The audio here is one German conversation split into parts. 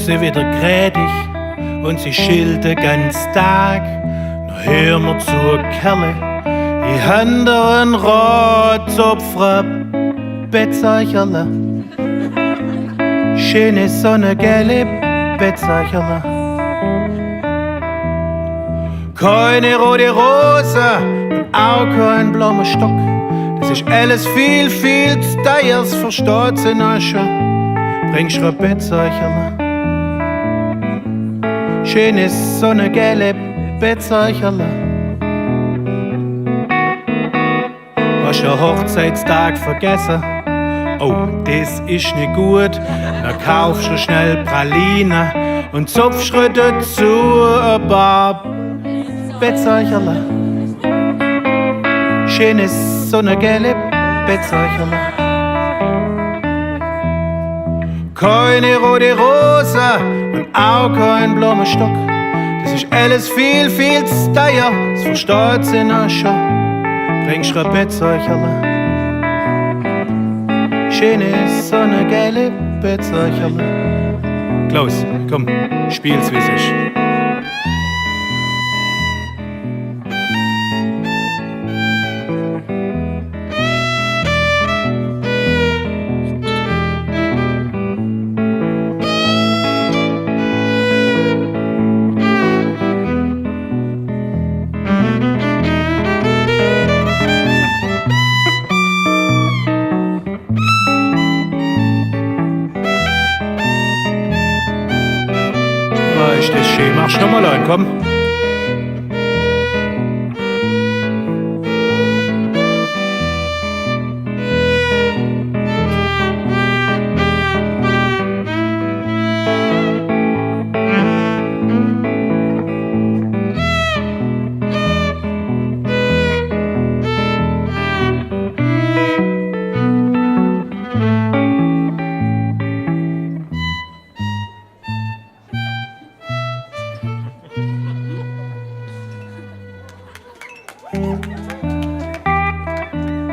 sie wieder grädig und sie schilt den ganzen Tag. Noch hör mir zur Kerle, ich hab da ein Rotzopfer Bettzeicherle. Schöne Sonne, gelbe Bettzeicherle. Keine rote Rose und auch kein blauer Stock. Das ist alles viel, viel zu teuer, das versteht sie noch schon. Bringst du ein Bettzeicherle. Schöne Sonne, gelbe Bettzeicherle. Hast du einen Hochzeitstag vergessen? Oh, das ist nicht gut. Dann kaufst du schnell Praline und zupfst du dazu ein paar Bettzeicherle. Schönes Sonnengelb Bettzeicherle. Keine rote Rose und auch kein blauer Stock. Das ist alles viel, viel zu teuer, das versteht sie noch schon. Bringst du ein Bettzeicherle. Schönes Sonnengelb Bettzeicherle. Klaus, komm, spiel's wie es ist. Ist das schön, machst du noch mal ein, komm.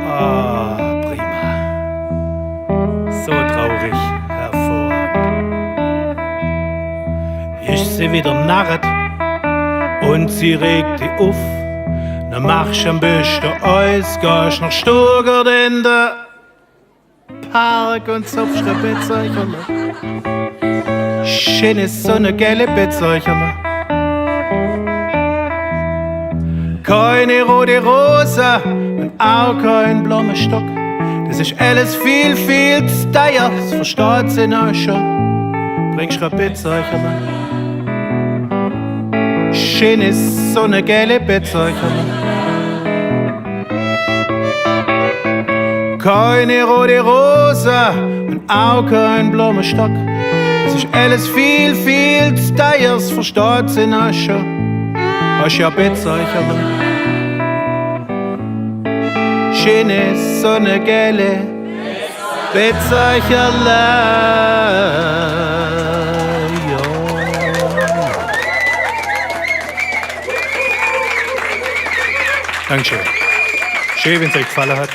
Ah, prima. So traurig, hervorragend. Ist sie wieder narret und sie regt dich auf. Dann machst du am besten alles, gehst nach Stuttgart in den Park und zupfst ein Bettzeicherle. Schönes Sonnengelbe Bettzeicherle. Keine rote Rose und auch kein blauer Stock. Das ist alles viel, viel zu teuer, das versteht sie noch schon. Bringst du ein Bettzeicherle. Schönes Sonnengelbe Bettzeicherle. Keine rote Rose und auch kein blauer Stock. Das ist alles viel, viel zu teuer, das versteht sie noch schon. Hast ja Bettzeicherle. Schönes Sonnengelbe Bettzeicherle. Ja. Dankeschön. Schön, wenn es euch gefallen hat.